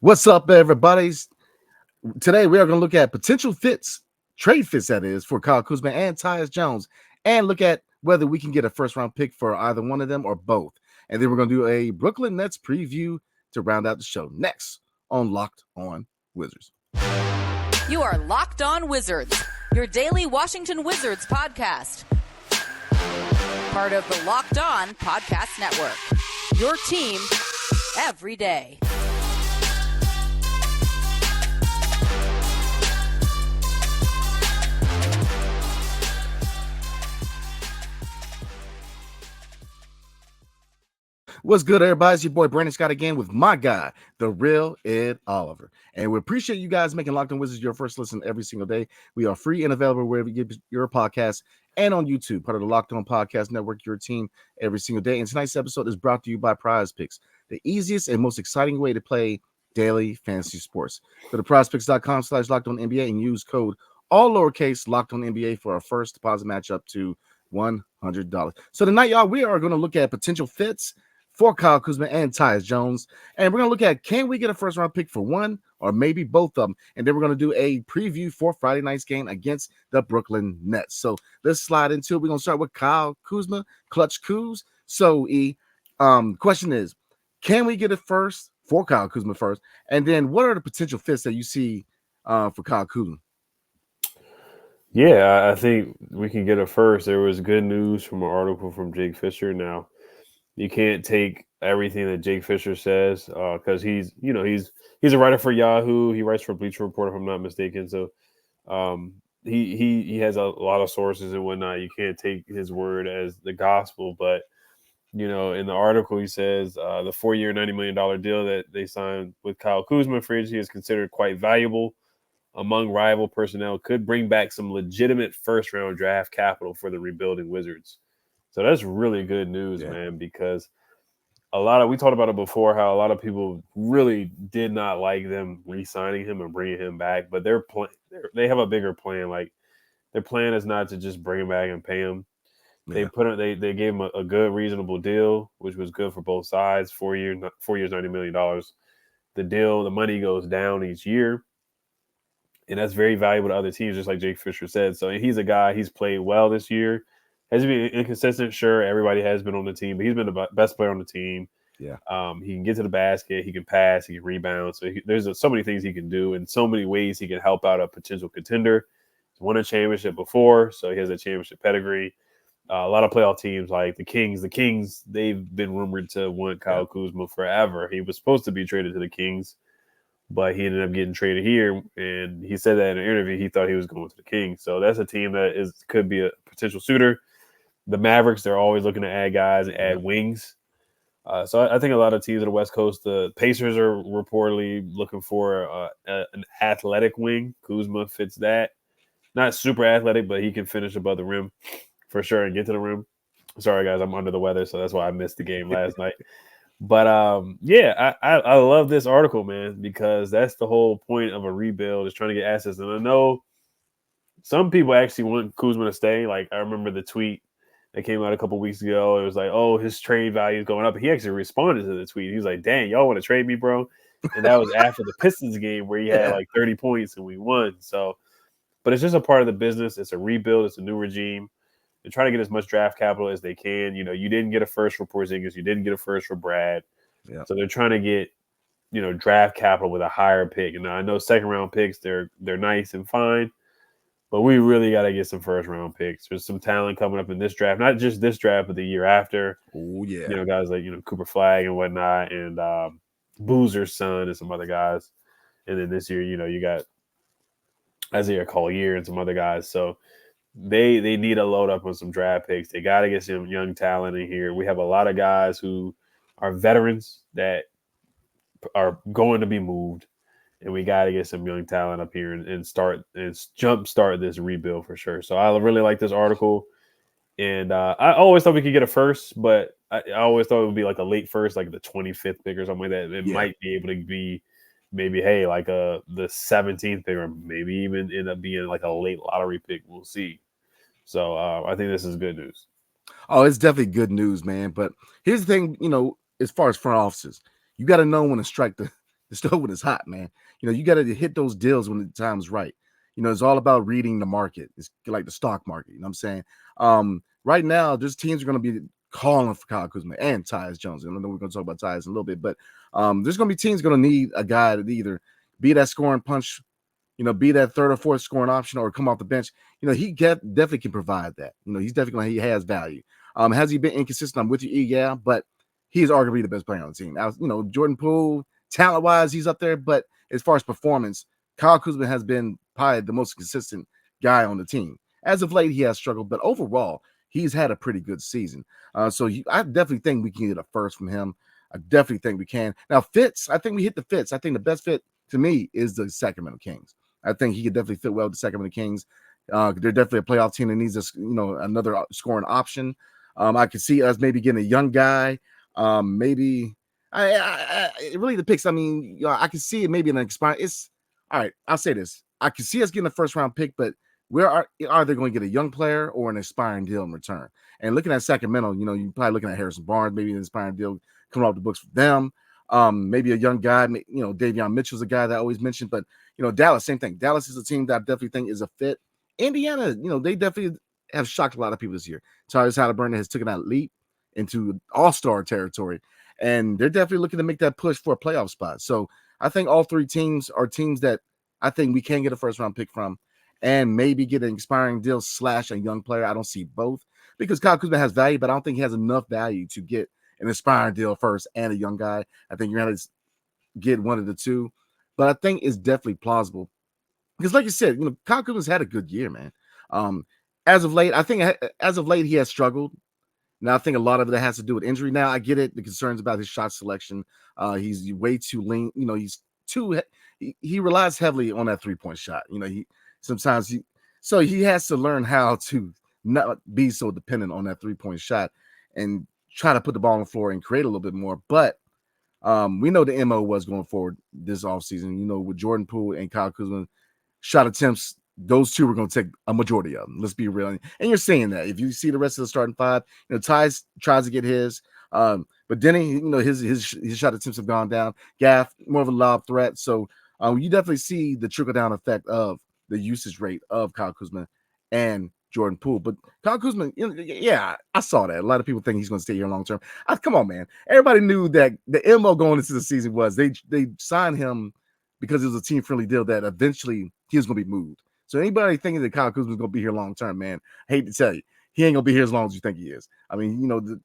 What's up, everybody? Today we are going to look at potential fits, trade fits that is, for Kyle Kuzma and Tyus Jones, and look at whether we can get a first-round pick for either one of them or both. And then we're going to do a Brooklyn Nets preview to round out the show. Next on Locked On Wizards. You are Locked On Wizards, your daily Washington Wizards podcast. Part of the Locked On Podcast Network, your team every day. What's good, everybody? It's your boy Brandon Scott again with my guy, the real Ed Oliver. And we appreciate you guys making Locked On Wizards your first listen every single day. We are free and available wherever you get your podcast and on YouTube, part of the Locked On Podcast Network, your team every single day. And tonight's episode is brought to you by PrizePicks, the easiest and most exciting way to play daily fantasy sports. Go to prizepicks.com/LockedOnNBA and use code all lowercase LockedOnNBA for our first deposit match up to $100. So tonight, y'all, we are going to look at potential fits for Kyle Kuzma and Tyus Jones. And we're going to look at, can we get a first-round pick for one or maybe both of them? And then we're going to do a preview for Friday night's game against the Brooklyn Nets. So let's slide into it. We're going to start with Kyle Kuzma, Clutch Kuz. So, question is, can we get it first for Kyle Kuzma first? And then what are the potential fits that you see for Kyle Kuzma? Yeah, I think we can get it first. There was good news from an article from Jake Fisher. Now, you can't take everything that Jake Fisher says because he's a writer for Yahoo. He writes for Bleacher Report, if I'm not mistaken. So he has a lot of sources and whatnot. You can't take his word as the gospel. But in the article he says the 4-year, $90 million deal that they signed with Kyle Kuzma free agency is considered quite valuable among rival personnel. Could bring back some legitimate first-round draft capital for the rebuilding Wizards. So that's really good news, man, because we talked about it before, how a lot of people really did not like them re-signing him and bringing him back, but they have a bigger plan. Like, their plan is not to just bring him back and pay him. Yeah. They gave him a good, reasonable deal, which was good for both sides. 4 years, $90 million. The money goes down each year, and that's very valuable to other teams, just like Jake Fisher said. So he's a guy, he's played well this year. Has he been inconsistent? Sure, everybody has been on the team, but he's been the best player on the team. Yeah, he can get to the basket, he can pass, he can rebound. So there's so many things he can do, and so many ways he can help out a potential contender. He's won a championship before, so he has a championship pedigree. A lot of playoff teams like the Kings, they've been rumored to want Kyle Kuzma forever. He was supposed to be traded to the Kings, but he ended up getting traded here, and he said that in an interview he thought he was going to the Kings. So that's a team that could be a potential suitor. The Mavericks, they're always looking to add guys and add wings. So I think a lot of teams on the West Coast, the Pacers are reportedly looking for an athletic wing. Kuzma fits that. Not super athletic, but he can finish above the rim for sure and get to the rim. Sorry, guys, I'm under the weather, so that's why I missed the game last night. But, I love this article, man, because that's the whole point of a rebuild, is trying to get assets. And I know some people actually want Kuzma to stay. Like, I remember the tweet that came out a couple weeks ago. It was like, oh, his trade value is going up. He actually responded to the tweet. He was like, dang, y'all want to trade me, bro? And that was after the Pistons game where he had like 30 points and we won. So, but it's just a part of the business. It's a rebuild. It's a new regime. They're trying to get as much draft capital as they can. You didn't get a first for Porzingis. You didn't get a first for Brad. Yeah. So they're trying to get, draft capital with a higher pick. And I know second-round picks, they're nice and fine. But we really got to get some first-round picks. There's some talent coming up in this draft, not just this draft, but the year after. Oh, yeah. Guys like, Cooper Flagg and whatnot, and Boozer's son and some other guys. And then this year, you got Isaiah Collier and some other guys. So they need to load up on some draft picks. They got to get some young talent in here. We have a lot of guys who are veterans that are going to be moved. And we got to get some young talent up here and jumpstart this rebuild for sure. So I really like this article. And I always thought we could get a first, but I always thought it would be like a late first, like the 25th pick or something like that. It might be able to be maybe, like the 17th pick, or maybe even end up being like a late lottery pick. We'll see. So I think this is good news. Oh, it's definitely good news, man. But here's the thing, as far as front offices, you got to know when to strike the the stove when it's hot, man. You got to hit those deals when the time's right. It's all about reading the market. It's like the stock market. You know what I'm saying? Right now, there's teams are going to be calling for Kyle Kuzma and Tyus Jones. And I know we're going to talk about Tyus in a little bit, but there's going to be teams going to need a guy to either be that scoring punch, be that third or fourth scoring option, or come off the bench. He definitely can provide that. He has value. Has he been inconsistent? I'm with you, E, yeah, but he is arguably the best player on the team. Now, Jordan Poole, talent-wise, he's up there, but as far as performance, Kyle Kuzma has been probably the most consistent guy on the team. As of late, he has struggled, but overall, he's had a pretty good season. So I definitely think we can get a first from him. I definitely think we can. Now, fits, I think we hit the fits. I think the best fit to me is the Sacramento Kings. I think he could definitely fit well with the Sacramento Kings. They're definitely a playoff team that needs another scoring option. I could see us maybe getting a young guy. Maybe it really depicts. I mean, I can see it maybe an expiring. It's all right. I'll say this: I can see us getting a first round pick, but where are they going to get a young player or an expiring deal in return? And looking at Sacramento, you're probably looking at Harrison Barnes, maybe an expiring deal coming off the books for them. Maybe a young guy. Davion Mitchell's a guy that I always mentioned, but Dallas, same thing. Dallas is a team that I definitely think is a fit. Indiana, they definitely have shocked a lot of people this year. Tyrese Halliburton has taken that leap into all-star territory, and they're definitely looking to make that push for a playoff spot. So I think all three teams are teams that I think we can get a first-round pick from and maybe get an expiring deal / a young player. I don't see both because Kyle Kuzma has value, but I don't think he has enough value to get an expiring deal first and a young guy. I think you're going to get one of the two, but I think it's definitely plausible because, like you said, Kyle Kuzma's had a good year, man. As of late, he has struggled. Now, I think a lot of that has to do with injury. Now, I get it, the concerns about his shot selection. He's way too lean. He relies heavily on that three-point shot. He has to learn how to not be so dependent on that three-point shot and try to put the ball on the floor and create a little bit more. But we know the MO was going forward this offseason, with Jordan Poole and Kyle Kuzma shot attempts. Those two were going to take a majority of them. Let's be real. And you're seeing that. If you see the rest of the starting five, Tyus tries to get his. But Denny, his shot attempts have gone down. Gaff, more of a lob threat. So you definitely see the trickle-down effect of the usage rate of Kyle Kuzma and Jordan Poole. But Kyle Kuzma, yeah, I saw that. A lot of people think he's going to stay here long-term. Come on, man. Everybody knew that the MO going into the season was they signed him because it was a team-friendly deal that eventually he was going to be moved. So anybody thinking that Kyle Kuzma is going to be here long term, man, I hate to tell you, he ain't going to be here as long as you think he is. I mean,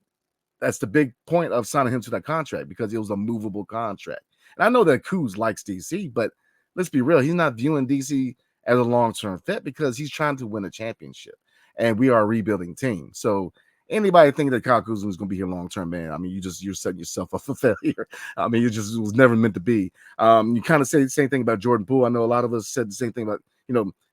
that's the big point of signing him to that contract because it was a movable contract. And I know that Kuz likes DC, but let's be real, he's not viewing DC as a long-term fit because he's trying to win a championship. And we are a rebuilding team. So anybody thinking that Kyle Kuzma is going to be here long term, man, I mean, you're setting yourself up for failure. I mean, it was never meant to be. You kind of say the same thing about Jordan Poole. I know a lot of us said the same thing about,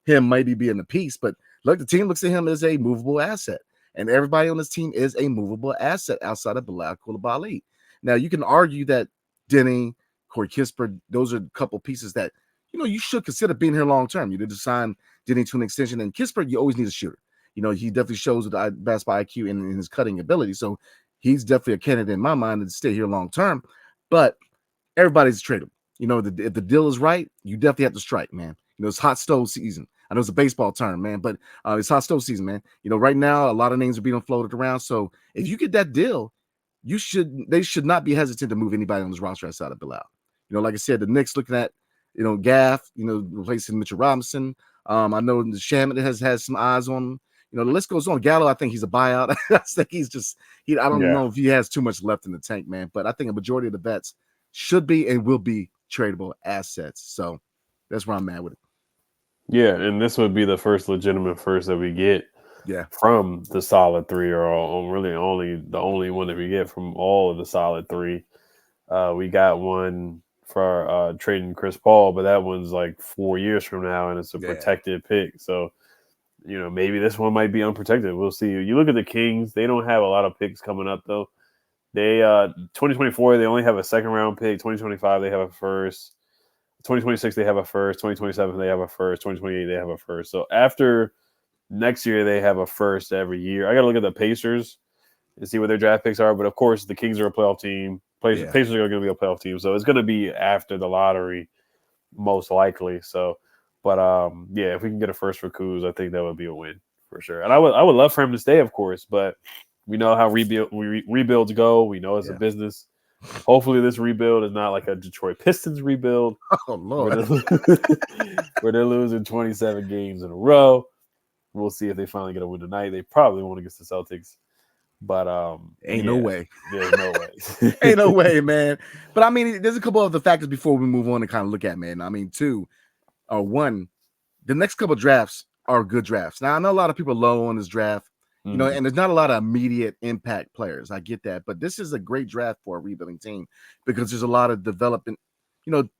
him maybe being a piece, but look, the team looks at him as a movable asset, and everybody on this team is a movable asset outside of Bilal Coulibaly. Now, you can argue that Denny, Corey Kispert, those are a couple pieces that you should consider being here long term. You did sign Denny to an extension, and Kispert, you always need a shooter. He definitely shows with the basketball IQ and his cutting ability, so he's definitely a candidate in my mind to stay here long term. But everybody's tradable. If the deal is right, you definitely have to strike, man. It's hot stove season. I know it's a baseball term, man, but it's hot stove season, man. Right now, a lot of names are being floated around. So if you get that deal, they should not be hesitant to move anybody on this roster outside of Bilal. Like I said, the Knicks looking at, Gaff, replacing Mitchell Robinson. I know the Shaman has some eyes on him. The list goes on. Gallo, I think he's a buyout. I think I don't know if he has too much left in the tank, man, but I think a majority of the bets should be and will be tradable assets. So that's where I'm at with it. Yeah, and this would be the first legitimate first that we get from the solid three, or really the only one that we get from all of the solid three. We got one for trading Chris Paul, but that one's like 4 years from now, and it's a protected pick. So, maybe this one might be unprotected. We'll see. You look at the Kings; they don't have a lot of picks coming up, though. They 2024 they only have a second round pick. 2025 they have a first. 2026 they have a first. 2027 they have a first. 2028 they have a first. So after next year they have a first every year. I got to look at the Pacers and see what their draft picks are. But of course the Kings are a playoff team. Pacers are going to be a playoff team, so it's going to be after the lottery, most likely. So, but if we can get a first for Kuz, I think that would be a win for sure. And I would love for him to stay, of course, but we know how rebuilds go. We know it's a business. Hopefully, this rebuild is not like a Detroit Pistons rebuild. Oh Lord, where they're losing 27 games in a row. We'll see if they finally get a win tonight. They probably won't against the Celtics, but no way. There's no way. Ain't no way, man. But I mean, there's a couple of the factors before we move on to kind of look at, man. I mean, one, the next couple of drafts are good drafts. Now I know a lot of people are low on this draft. You know, and there's not a lot of immediate impact players. I get that. But this is a great draft for a rebuilding team because there's a lot of development,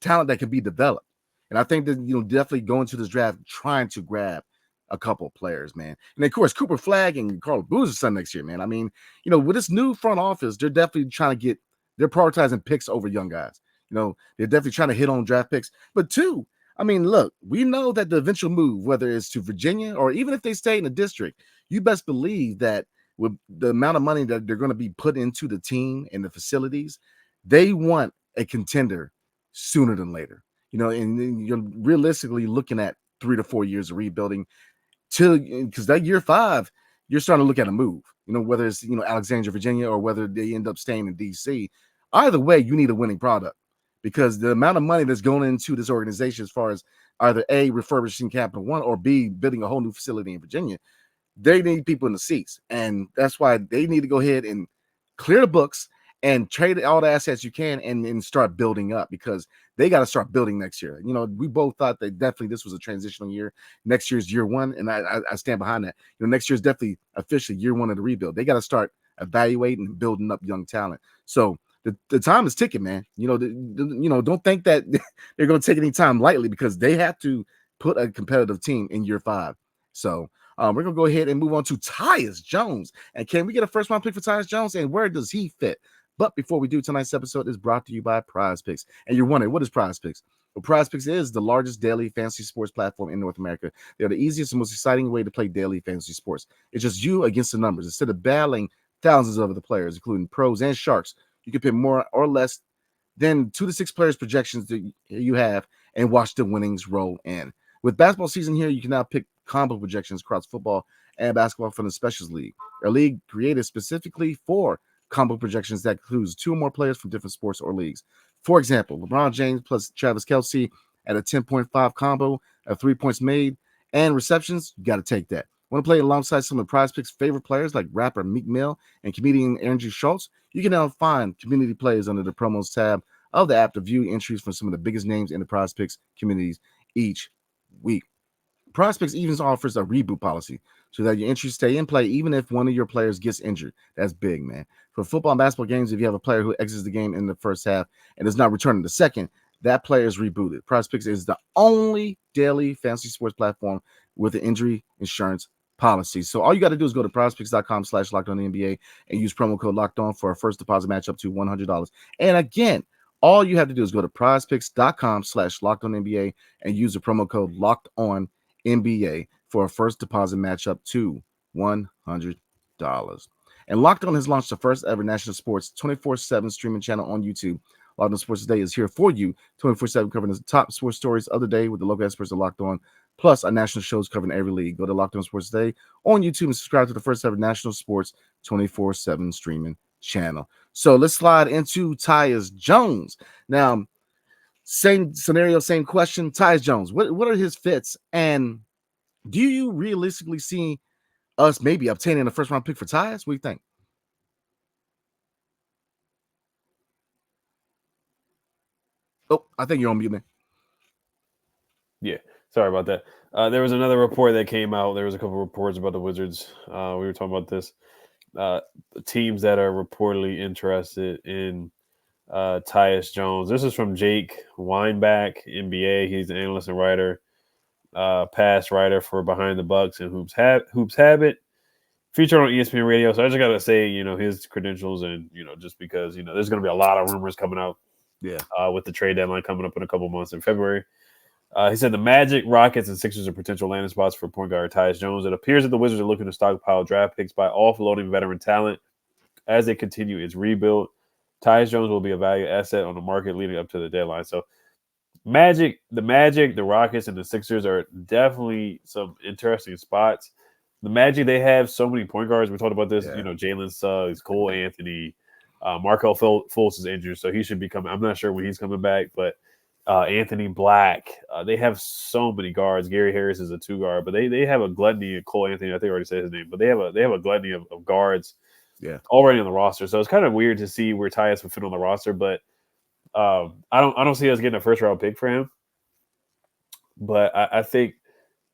talent that can be developed. And I think that, definitely go into this draft trying to grab a couple players, man. And of course, Cooper Flagg and Carl Boozer's son next year, man. I mean, with this new front office, they're definitely they're prioritizing picks over young guys. They're definitely trying to hit on draft picks. But two, I mean, look, we know that the eventual move, whether it's to Virginia or even if they stay in the district, you best believe that with the amount of money that they're going to be put into the team and the facilities, they want a contender sooner than later. And you're realistically looking at 3 to 4 years of rebuilding because that year 5, you're starting to look at a move, whether it's, Alexandria, Virginia, or whether they end up staying in DC. Either way, you need a winning product because the amount of money that's going into this organization as far as either A, refurbishing Capital One, or B, building a whole new facility in Virginia, they need people in the seats. And that's why they need to go ahead and clear the books and trade all the assets you can and start building up because they got to start building next year. We both thought that definitely this was a transitional year. Next year's year 1, and I stand behind that. Next year's definitely officially year 1 of the rebuild. They got to start evaluating and building up young talent. So the time is ticking, man. Don't think that they're going to take any time lightly because they have to put a competitive team in year 5. So we're going to go ahead and move on to Tyus Jones. And can we get a first-round pick for Tyus Jones? And where does he fit? But before we do, tonight's episode is brought to you by PrizePicks. And you're wondering, what is PrizePicks? Well, PrizePicks is the largest daily fantasy sports platform in North America. They're the easiest and most exciting way to play daily fantasy sports. It's just you against the numbers. Instead of battling thousands of other players, including pros and sharks, you can pick more or less than 2 to 6 players projections that you have and watch the winnings roll in. With basketball season here, you can now pick combo projections across football and basketball from the Specials League, a league created specifically for combo projections that includes 2 or more players from different sports or leagues. For example, LeBron James plus Travis Kelce at a 10.5 combo of 3 points made and receptions, you got to take that. Want to play alongside some of PrizePicks' favorite players like rapper Meek Mill and comedian Andrew Schultz? You can now find community plays under the promos tab of the app to view entries from some of the biggest names in the PrizePicks communities each week. PrizePicks even offers a reboot policy so that your entries stay in play even if one of your players gets injured. That's big, man. For football and basketball games, if you have a player who exits the game in the first half and does not return in the second, that player is rebooted. PrizePicks is the only daily fantasy sports platform with an injury insurance policy. So all you got to do is go to prizepicks.com/LockedOnNBA and use promo code LockedOn for a first deposit match up to $100. And again, all you have to do is go to prizepicks.com/LockedOnNBA and use the promo code LockedOnNBA for a first deposit match up to $100. And Locked On has launched the first ever national sports 24/7 streaming channel on YouTube. Locked On Sports Today is here for you 24/7, covering the top sports stories of the day with the local experts of Locked On, plus our national shows covering every league. Go to Locked On Sports Today on YouTube and subscribe to the first ever national sports 24/7 streaming channel. So let's slide into Tyus Jones. Now, same scenario, same question. Tyus Jones, what are his fits? And do you realistically see us maybe obtaining a first round pick for Tyus? What do you think? Oh, I think you're on mute, man. Yeah, sorry about that. There was another report that came out. There was a couple of reports about the Wizards. We were talking about this. Teams that are reportedly interested in Tyus Jones. This is from Jake Weinbach, NBA. He's an analyst and writer, past writer for Behind the Bucks and Hoops Habit, featured on ESPN Radio. So I just got to say, his credentials and, just because, there's going to be a lot of rumors coming out. Yeah. With the trade deadline coming up in a couple months in February. He said the Magic, Rockets, and Sixers are potential landing spots for point guard Tyus Jones. It appears that the Wizards are looking to stockpile draft picks by offloading veteran talent as they continue its rebuild. Tyus Jones will be a value asset on the market leading up to the deadline. So the Rockets, and the Sixers are definitely some interesting spots. The Magic, they have so many point guards. We talked about this, Yeah. Jalen Suggs, Cole Anthony, Markel Fultz is injured, so he should be coming. I'm not sure when he's coming back, but Anthony Black. They have so many guards. Gary Harris is a 2 guard, but they have a gluttony of Cole Anthony. I think I already said his name, but they have a gluttony of guards already on the roster. So it's kind of weird to see where Tyus would fit on the roster, but I don't see us getting a first round pick for him. But I think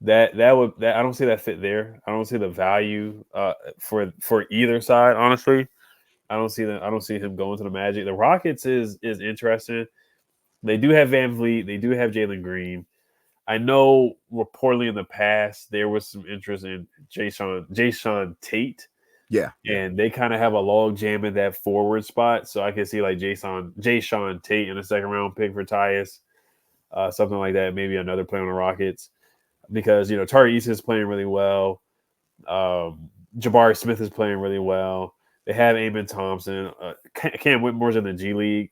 that I don't see that fit there. I don't see the value for either side, honestly. I don't see him going to the Magic. The Rockets is interesting. They do have Van Vliet. They do have Jalen Green. I know reportedly in the past there was some interest in Jayshawn Tate. Yeah. And they kind of have a log jam in that forward spot. So I can see like Jayshawn Tate in a second round pick for Tyus. Something like that. Maybe another play on the Rockets. Because, Tari Eason is playing really well. Jabari Smith is playing really well. They have Amen Thompson. Cam Whitmore's in the G League.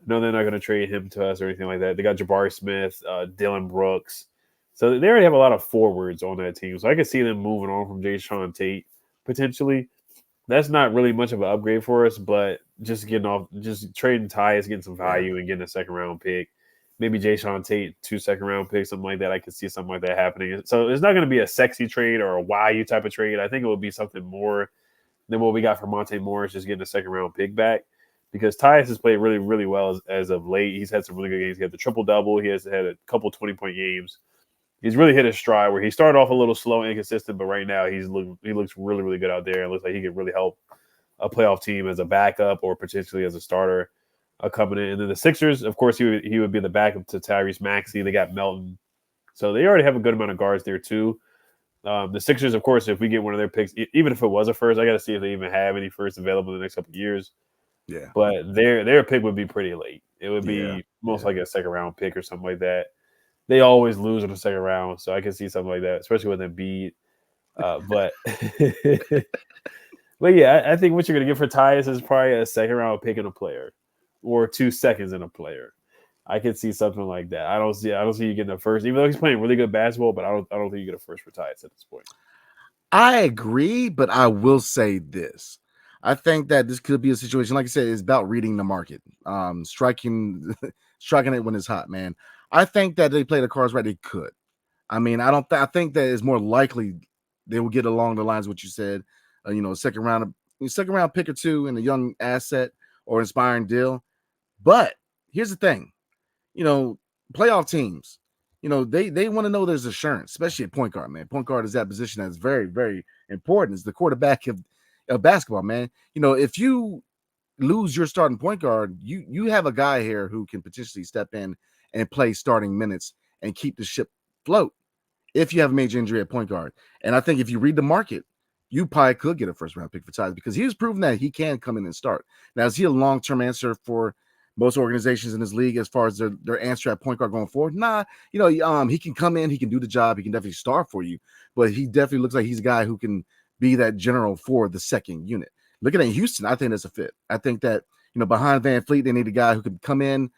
No, they're not going to trade him to us or anything like that. They got Jabari Smith, Dylan Brooks. So they already have a lot of forwards on that team. So I can see them moving on from Jayshawn Tate potentially. That's not really much of an upgrade for us, but just trading Tyus, getting some value, and getting a second round pick. Maybe Jayshawn Tate, 2 second round picks, something like that. I could see something like that happening. So it's not going to be a sexy trade or a YU type of trade. I think it would be something more than what we got for Monte Morris, just getting a second round pick back. Because Tyus has played really, really well as of late. He's had some really good games. He had the triple-double. He has had a couple 20-point games. He's really hit his stride where he started off a little slow and inconsistent, but right now he looks really, really good out there and looks like he could really help a playoff team as a backup or potentially as a starter coming in. And then the Sixers, of course, he would be the backup to Tyrese Maxey. They got Melton. So they already have a good amount of guards there too. The Sixers, of course, if we get one of their picks, even if it was a first, I got to see if they even have any first available in the next couple of years. Yeah. But their pick would be pretty late. It would be most likely a second round pick or something like that. They always lose in the second round, so I can see something like that, especially with Embiid. But but yeah, I think what you're gonna get for Tyus is probably a second round pick in a player, or 2 seconds in a player. I could see something like that. I don't see you getting a first, even though he's playing really good basketball. But I don't think you get a first for Tyus at this point. I agree, but I will say this. I think that this could be a situation, like I said, it's about reading the market, striking it when it's hot, man. I think that they play the cards right. They could. I mean, I think that it's more likely they will get along the lines of what you said. Second round pick or 2 and a young asset or inspiring deal. But here's the thing, playoff teams, they want to know there's assurance, especially at point guard, man. Point guard is that position that's very, very important. It's the quarterback of basketball, man. If you lose your starting point guard, you have a guy here who can potentially step in and play starting minutes and keep the ship afloat if you have a major injury at point guard. And I think if you read the market, you probably could get a first round pick for Tyus because he's proven that he can come in and start. Now, is he a long-term answer for most organizations in this league as far as their answer at point guard going forward? Nah, he can come in, he can do the job, he can definitely start for you, but he definitely looks like he's a guy who can be that general for the second unit. Looking at Houston, I think that's a fit. I think that, behind Van Fleet, they need a guy who could come in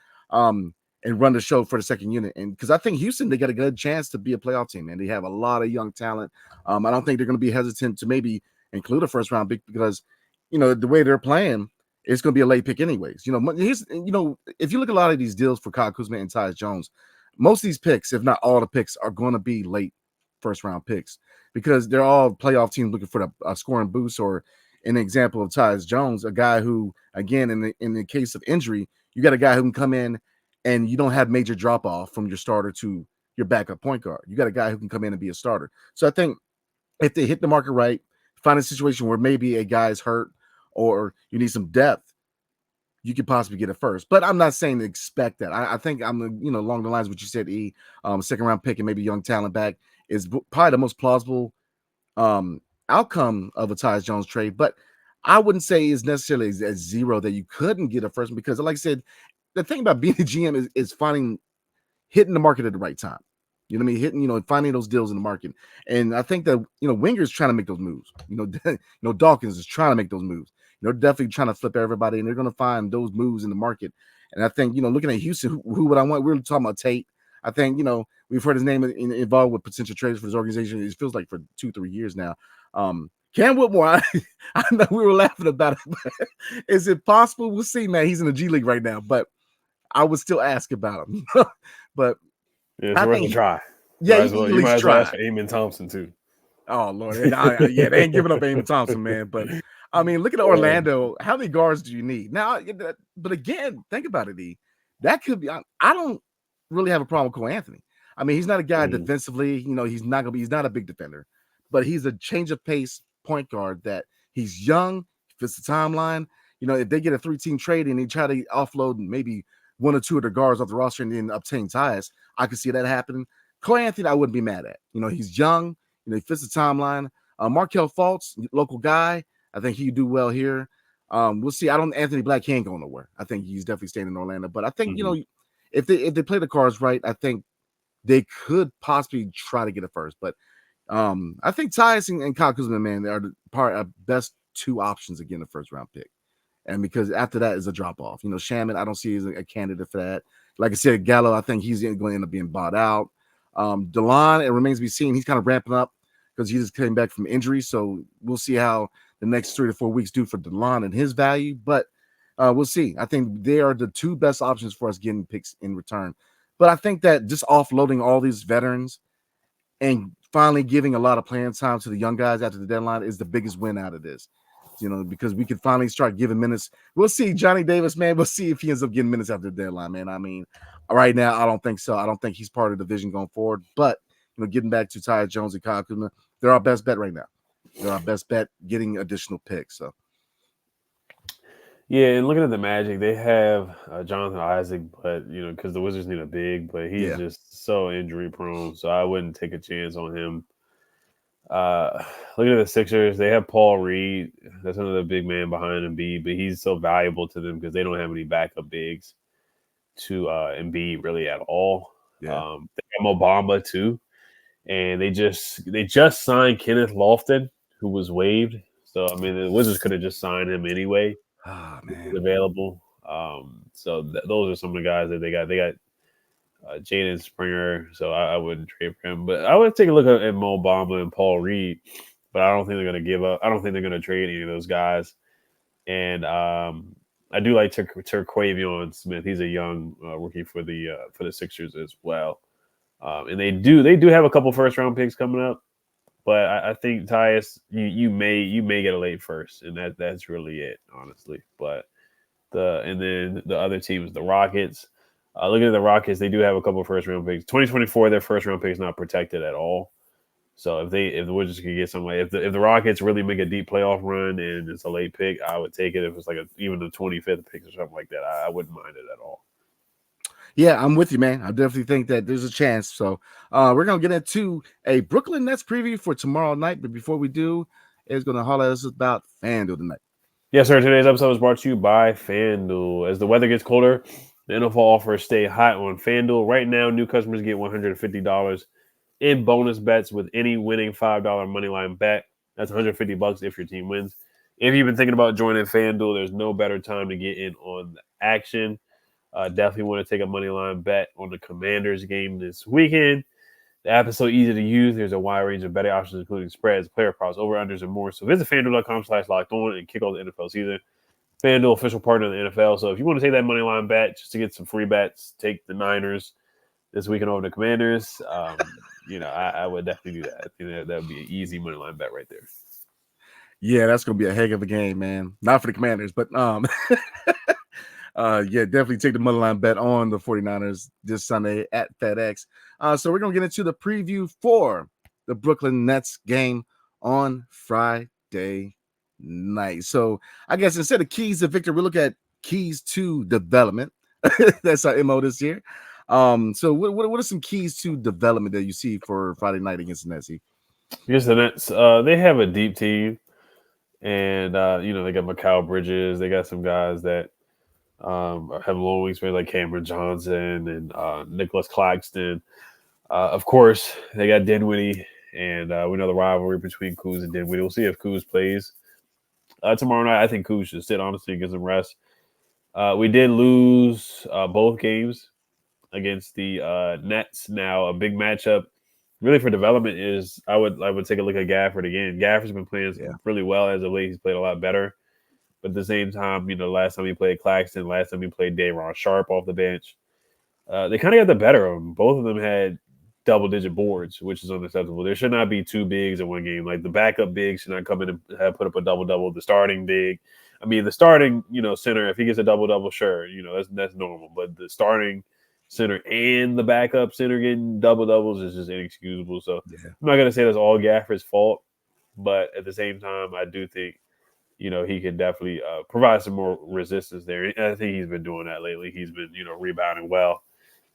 and run the show for the second unit. And because I think Houston, they got a good chance to be a playoff team, and they have a lot of young talent. I don't think they're going to be hesitant to maybe include a first round pick because, the way they're playing, it's going to be a late pick anyways. If you look at a lot of these deals for Kyle Kuzma and Tyus Jones, most of these picks, if not all the picks, are going to be late first round picks because they're all playoff teams looking for a scoring boost, or an example of Tyus Jones, a guy who, again, in the case of injury, you got a guy who can come in and you don't have major drop off from your starter to your backup point guard. You got a guy who can come in and be a starter. So I think if they hit the market right, find a situation where maybe a guy's hurt or you need some depth, you could possibly get it first. But I'm not saying to expect that. I think I'm, along the lines of what you said, second round pick and maybe young talent back is probably the most plausible outcome of a Tyus Jones trade. But I wouldn't say it's necessarily at zero that you couldn't get a first, because like I said, the thing about being a GM is hitting the market at the right time. You know what I mean? Finding those deals in the market. And I think that, Winger's trying to make those moves. Dawkins is trying to make those moves. They're definitely trying to flip everybody, and they're going to find those moves in the market. And I think, looking at Houston, who would I want? We were talking about Tate. I think, we've heard his name involved with potential trades for his organization. It feels like for 2-3 years now. Cam Whitmore, I know we were laughing about it, but is it possible? We'll see, man. He's in the G League right now, but I would still ask about him. But it's worth a try. Yeah, you might as well ask for Amen Thompson too. Oh Lord, yeah, they ain't giving up Amen Thompson, man. But I mean, look at Orlando. How many guards do you need now? But again, think about it, E. That could be. I don't really have a problem with Cole Anthony. I mean, he's not a guy defensively. He's not a big defender, but he's a change of pace point guard that he's young, fits the timeline. If they get a 3-team trade and they try to offload maybe 1 or 2 of their guards off the roster and then obtain Tyus, I could see that happening. Cole Anthony, I wouldn't be mad at. He's young. He fits the timeline. Markelle Fultz, local guy. I think he'd do well here. We'll see. Anthony Black can't go nowhere. I think he's definitely staying in Orlando. But I think, if they play the cards right, I think they could possibly try to get it first. But I think Tyus and Kyle Kuzma, man, they are the best 2 options again, the first round pick. And because after that is a drop off. Shaman, I don't see as a candidate for that. Like I said, Gallo, I think he's going to end up being bought out. DeLon, it remains to be seen. He's kind of ramping up because he just came back from injury. So we'll see how the next 3 to 4 weeks do for DeLon and his value. But we'll see. I think they are the 2 best options for us getting picks in return. But I think that just offloading all these veterans and finally giving a lot of playing time to the young guys after the deadline is the biggest win out of this. Because we could finally start giving minutes. We'll see Johnny Davis, man. We'll see if he ends up getting minutes after the deadline, man. I mean, right now, I don't think so. I don't think he's part of the division going forward. But, getting back to Tyus Jones and Kyle Kuzma, they're our best bet right now. They're our best bet getting additional picks. So, yeah, and looking at the Magic, they have Jonathan Isaac, but, because the Wizards need a big, but he's just so injury prone. So I wouldn't take a chance on him. Looking at the Sixers, they have Paul Reed. That's another big man behind Embiid, but he's so valuable to them because they don't have any backup bigs to Embiid really at all. They have Mo Bamba too, and they just signed Kenneth Lofton, who was waived. So I mean, the Wizards could have just signed him anyway. Oh man, he's available. So those are some of the guys that they got. They got Jaden Springer, so I wouldn't trade for him. But I would take a look at Mo Bamba and Paul Reed, but I don't think they're going to give up. I don't think they're going to trade any of those guys. And I do like Terquavion Smith. He's a young rookie for the Sixers as well. And they do have a couple first round picks coming up, but I think Tyus, you may get a late first, and that's really it, honestly. But then the other teams, the Rockets. Looking at the Rockets, they do have a couple of first-round picks. 2024, their first-round pick is not protected at all. So if the Wizards could get something, if the Rockets really make a deep playoff run and it's a late pick, I would take it. If it's like even the 25th pick or something like that, I wouldn't mind it at all. Yeah, I'm with you, man. I definitely think that there's a chance. So we're gonna get into a Brooklyn Nets preview for tomorrow night. But before we do, it's gonna holler at us about FanDuel tonight. Yes, sir. Today's episode is brought to you by FanDuel. As the weather gets colder, the NFL offers stay hot on FanDuel. Right now, new customers get $150 in bonus bets with any winning $5 moneyline bet. That's $150 if your team wins. If you've been thinking about joining FanDuel, there's no better time to get in on the action. Definitely want to take a moneyline bet on the Commanders game this weekend. The app is so easy to use. There's a wide range of betting options, including spreads, player props, over-unders, and more. So visit FanDuel.com/locked-on and kick off the NFL season. FanDuel, official partner of the NFL. So if you want to take that money line bet just to get some free bets, take the Niners this weekend over the Commanders. I would definitely do that. I think that would be an easy money line bet right there. Yeah, that's gonna be a heck of a game, man. Not for the Commanders, but definitely take the money line bet on the 49ers this Sunday at FedEx. So we're gonna get into the preview for the Brooklyn Nets game on Friday night. So I guess instead of keys to victory, we look at keys to development. That's our MO this year. So what are some keys to development that you see for Friday night against the Nets? Against the Nets, they have a deep team, and they got Mikal Bridges. They got some guys that have long experience like Cameron Johnson and Nicholas Claxton. Of course, they got Dinwiddie, and we know the rivalry between Kuz and Dinwiddie. We'll see if Kuz plays tomorrow night. I think Kuz should sit, honestly, and get some rest. We did lose both games against the Nets. Now, a big matchup really for development is I would take a look at Gafford again. Gafford's been playing really well as of late. He's played a lot better. But at the same time, last time he played Claxton, last time he played Dayron Sharp off the bench, they kind of got the better of him. Both of them had double-digit boards, which is unacceptable. There should not be two bigs in one game. Like, the backup big should not come in and have put up a double-double. The starting big, the starting, center, if he gets a double-double, sure, that's normal. But the starting center and the backup center getting double-doubles is just inexcusable. So I'm not going to say that's all Gafford's fault, but at the same time, I do think, he can definitely provide some more resistance there. And I think he's been doing that lately. He's been, rebounding well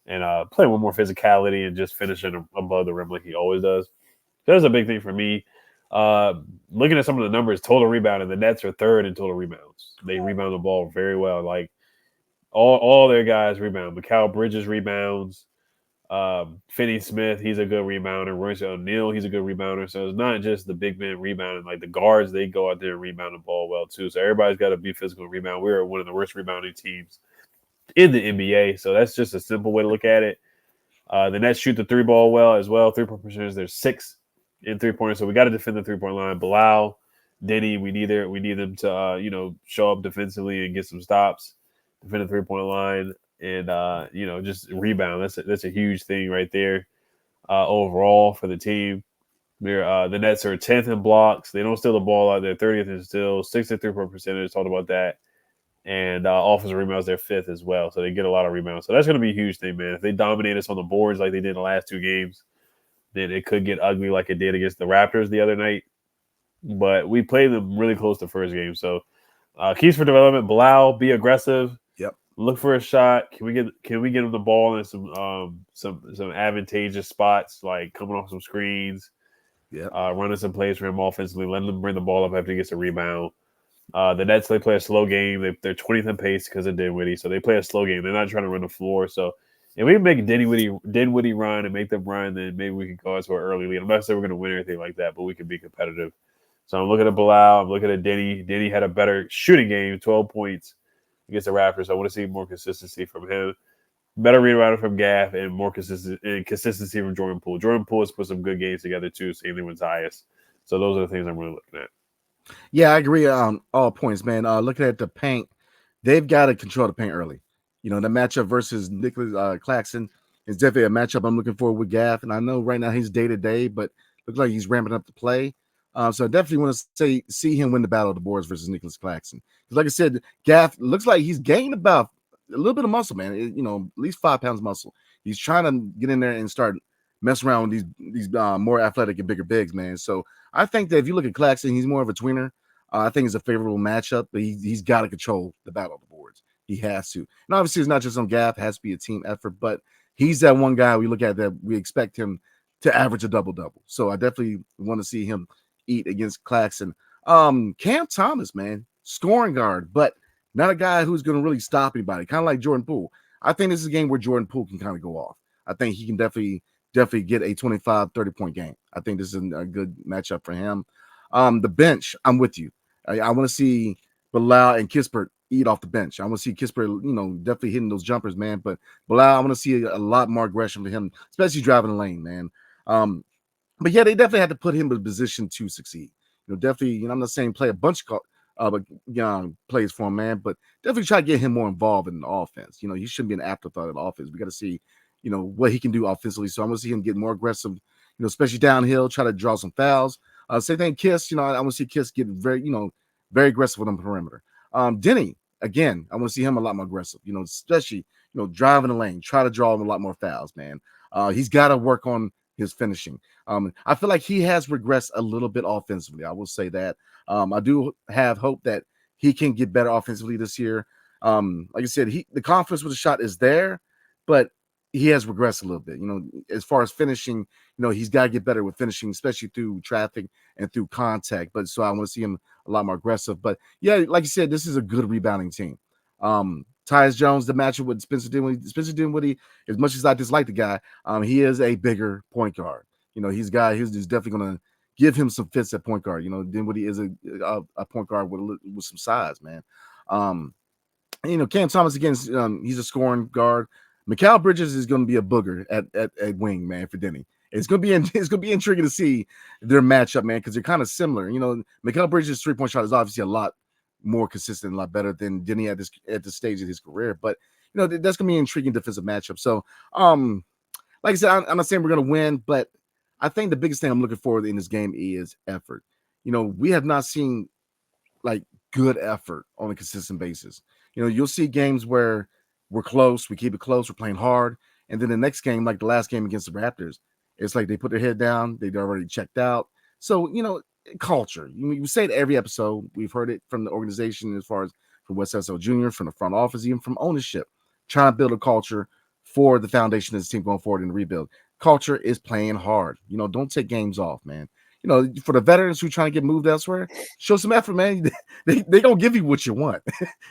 and playing with more physicality and just finishing above the rim like he always does. That's a big thing for me. Looking at some of the numbers, total rebounding, the Nets are third in total rebounds. They rebound the ball very well. Like, all their guys rebound. Mikal Bridges rebounds. Finney Smith, he's a good rebounder. Royce O'Neal, he's a good rebounder. So it's not just the big men rebounding. Like, the guards, they go out there and rebound the ball well too. So everybody's got to be physical and rebound. We're one of the worst rebounding teams in the NBA. So that's just a simple way to look at it. The Nets shoot the three ball well as well. 3-point percentage, there's 6 in 3-pointers. So we got to defend the 3-point line. Bilal, Denny, we need them to show up defensively and get some stops, defend the 3-point line. And just rebound. That's a huge thing right there. Overall for the team, the Nets are 10th in blocks. They don't steal the ball out. They're 30th in steals, 6th in 3-point percentage. Talked about that. And offensive rebounds, they're 5th as well. So they get a lot of rebounds. So that's going to be a huge thing, man. If they dominate us on the boards like they did in the last 2 games, then it could get ugly like it did against the Raptors the other night. But we played them really close the first game. So keys for development: Bilal, be aggressive. Look for a shot. Can we get him the ball in some advantageous spots, like coming off some screens, running some plays for him offensively, letting him bring the ball up after he gets a rebound. The Nets, they play a slow game. They're 20th in pace because of Dinwiddie, so they play a slow game. They're not trying to run the floor. So if we can make Dinwiddie run and make them run, then maybe we can go into an early lead. I'm not saying we're going to win or anything like that, but we can be competitive. So I'm looking at Bilal. I'm looking at Denny. Denny had a better shooting game, 12 points. Against the Raptors. I want to see more consistency from him, better rebounding from Gaff, and more consistency from Jordan Poole. Jordan Poole has put some good games together too. Same thing with Tyus. So those are the things I'm really looking at. Yeah, I agree on all points, man. Looking at the paint, they've got to control the paint early. The matchup versus Nicholas Claxton is definitely a matchup I'm looking for with Gaff. And I know right now he's day-to-day, but looks like he's ramping up the play. So I definitely want to see him win the battle of the boards versus Nicholas Claxton. Because like I said, Gaff looks like he's gained about a little bit of muscle, man. At least 5 pounds muscle. He's trying to get in there and start messing around with these more athletic and bigger bigs, man. So I think that if you look at Claxton, he's more of a tweener. I think it's a favorable matchup, but he's got to control the battle of the boards. He has to. And obviously, it's not just on Gaff. It has to be a team effort, but he's that one guy we look at that we expect him to average a double-double. So I definitely want to see him eat against Claxton. Cam Thomas, man, scoring guard, but not a guy who's going to really stop anybody. Kind of like Jordan Poole. I think this is a game where Jordan Poole can kind of go off. I think he can definitely get a 25, 30-point game. I think this is a good matchup for him. The bench, I'm with you. I want to see Bilal and Kispert eat off the bench. I want to see Kispert, definitely hitting those jumpers, man. But Bilal, I want to see a lot more aggression for him, especially driving the lane, man. But yeah, they definitely had to put him in a position to succeed. Definitely, I'm not saying play a bunch of plays for him, man, but definitely try to get him more involved in the offense. He shouldn't be an afterthought of the offense. We got to see, what he can do offensively. So I'm going to see him get more aggressive, especially downhill, try to draw some fouls. Same thing, Kiss, I want to see Kiss get very aggressive on the perimeter. Denny, again, I want to see him a lot more aggressive, especially, driving the lane, try to draw him a lot more fouls, man. He's got to work on his finishing. I feel like he has regressed a little bit offensively. I will say that. I do have hope that he can get better offensively this year. Like I said, the confidence with the shot is there, but he has regressed a little bit. As far as finishing, he's got to get better with finishing, especially through traffic and through contact. But so I want to see him a lot more aggressive. But yeah, like you said, this is a good rebounding team. Tyus Jones, the matchup with Spencer Dinwiddie, as much as I dislike the guy, he is a bigger point guard. He's definitely going to give him some fits at point guard. Dinwiddie is a point guard with some size, man. Cam Thomas against he's a scoring guard. Mikal Bridges is going to be a booger at wing, man, for Denny. It's gonna be intriguing to see their matchup, man, because they're kind of similar. Mikal Bridges' 3-point shot is obviously a lot more consistent, a lot better than Denny at this stage of his career. But that's gonna be an intriguing defensive matchup. So, like I said, I'm not saying we're gonna win, but I think the biggest thing I'm looking for in this game is effort. We have not seen like good effort on a consistent basis. You'll see games where we're close, we keep it close, we're playing hard, and then the next game, like the last game against the Raptors, it's like they put their head down, they'd already checked out. So, culture. We say it every episode. We've heard it from the organization as far as from Wes Unseld Jr., from the front office, even from ownership, trying to build a culture for the foundation of this team going forward in the rebuild. Culture is playing hard. Don't take games off, man. For the veterans who are trying to get moved elsewhere, show some effort, man. They gonna give you what you want.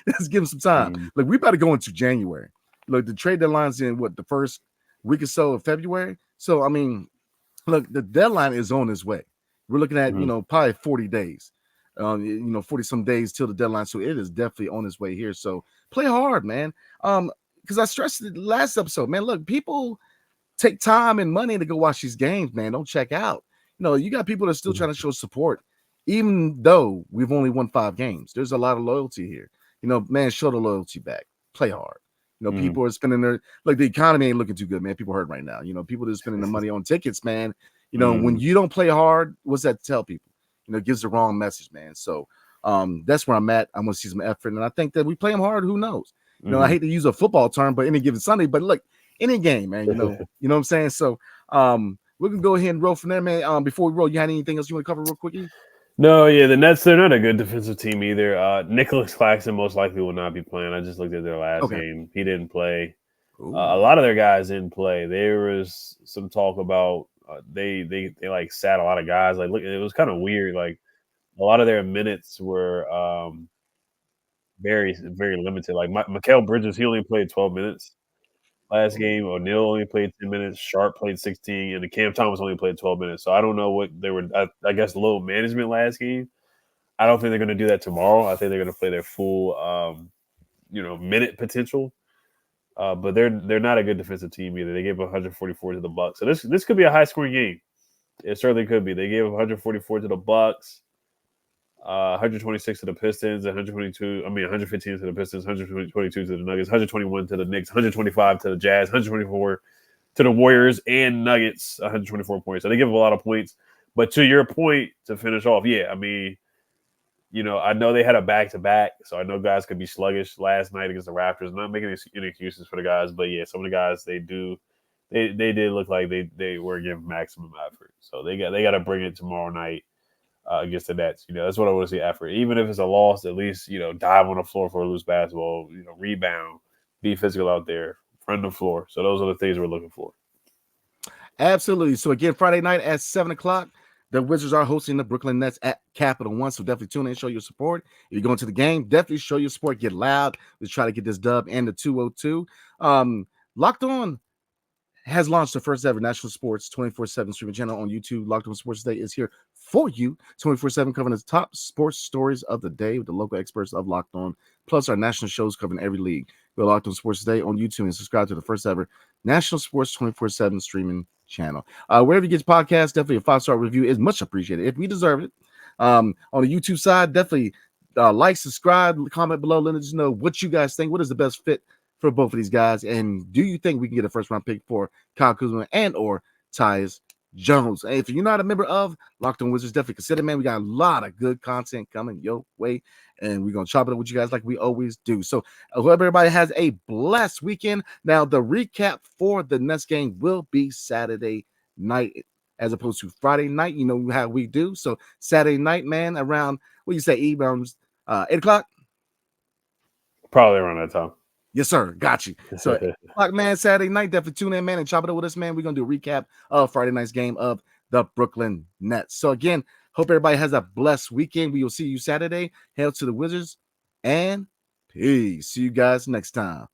Let's give them some time. Mm-hmm. Look, we about to go into January. Look, the trade deadline's in the first week or so of February. So, I mean, look, the deadline is on its way. We're looking at, probably 40 days, 40 some days till the deadline. So it is definitely on its way here. So play hard, man. Because I stressed it last episode, man. Look, people take time and money to go watch these games, man. Don't check out. You got people that are still trying to show support, even though we've only won 5 games. There's a lot of loyalty here. Man, show the loyalty back. Play hard. People are spending the economy ain't looking too good, man. People hurt right now. People that are spending the money on tickets, man. When you don't play hard, what's that to tell people? It gives the wrong message, man. So that's where I'm at. I'm gonna see some effort, and I think that we play them hard. Who knows? I hate to use a football term, but any given Sunday. But look, any game, man. You know what I'm saying. So we're gonna go ahead and roll from there, man. Before we roll, you had anything else you want to cover real quickly? No, yeah, the Nets, they're not a good defensive team either. Nicholas Claxton most likely will not be playing. I just looked at their last game. He didn't play. A lot of their guys didn't play. There was some talk about they like sat a lot of guys. Like, look, it was kind of weird. Like, a lot of their minutes were very, very limited. Like, Mikal Bridges, he only played 12 minutes last game. O'Neal only played 10 minutes. Sharp played 16, and the Cam Thomas only played 12 minutes. So I don't know what they were. I guess low management last game. I don't think they're going to do that tomorrow. I think they're going to play their full, minute potential. But they're not a good defensive team either. They gave 144 to the Bucks. So this could be a high scoring game. It certainly could be. They gave 144 to the Bucks. 126 to the Pistons, 115 to the Pistons, 122 to the Nuggets, 121 to the Knicks, 125 to the Jazz, 124 to the Warriors and Nuggets, 124 points. So they give a lot of points. But to your point, to finish off, I know they had a back-to-back, so I know guys could be sluggish last night against the Raptors. I'm not making any excuses for the guys, but some of the guys, they did look like they were giving maximum effort. So they got to bring it tomorrow night. Against the Nets, that's what I want to see effort. Even if it's a loss, at least dive on the floor for a loose basketball, rebound, be physical out there, front the floor. So those are the things we're looking for. Absolutely. So again, Friday night at 7:00, the Wizards are hosting the Brooklyn Nets at Capital One. So definitely tune in, show your support. If you're going to the game, definitely show your support. Get loud. Let's try to get this dub and the 202. Locked On has launched the first ever national sports 24/7 streaming channel on YouTube. Locked On Sports Today is here for you 24/7, covering the top sports stories of the day with the local experts of Locked On, plus our national shows covering every league. Go to Locked On Sports Today on YouTube and subscribe to the first ever national sports 24/7 streaming channel. Wherever you get your podcast, definitely a 5-star review is much appreciated if we deserve it. On the YouTube side, definitely like, subscribe, comment below. Let us know what you guys think. What is the best fit for both of these guys? And do you think we can get a first-round pick for Kyle Kuzma and or Tyus Jones? And if you're not a member of Locked On Wizards, definitely consider, man. We got a lot of good content coming your way, and we're going to chop it up with you guys like we always do. So I hope everybody has a blessed weekend. Now, the recap for the Nets game will be Saturday night as opposed to Friday night. You know how we do. So Saturday night, man, around, what do you say, Eve? 8 o'clock? Probably around that time. Yes, sir. Got you. So, 8 o'clock, man, Saturday night, definitely tune in, man, and chop it up with us, man. We're going to do a recap of Friday night's game of the Brooklyn Nets. So, again, hope everybody has a blessed weekend. We will see you Saturday. Hail to the Wizards, and peace. See you guys next time.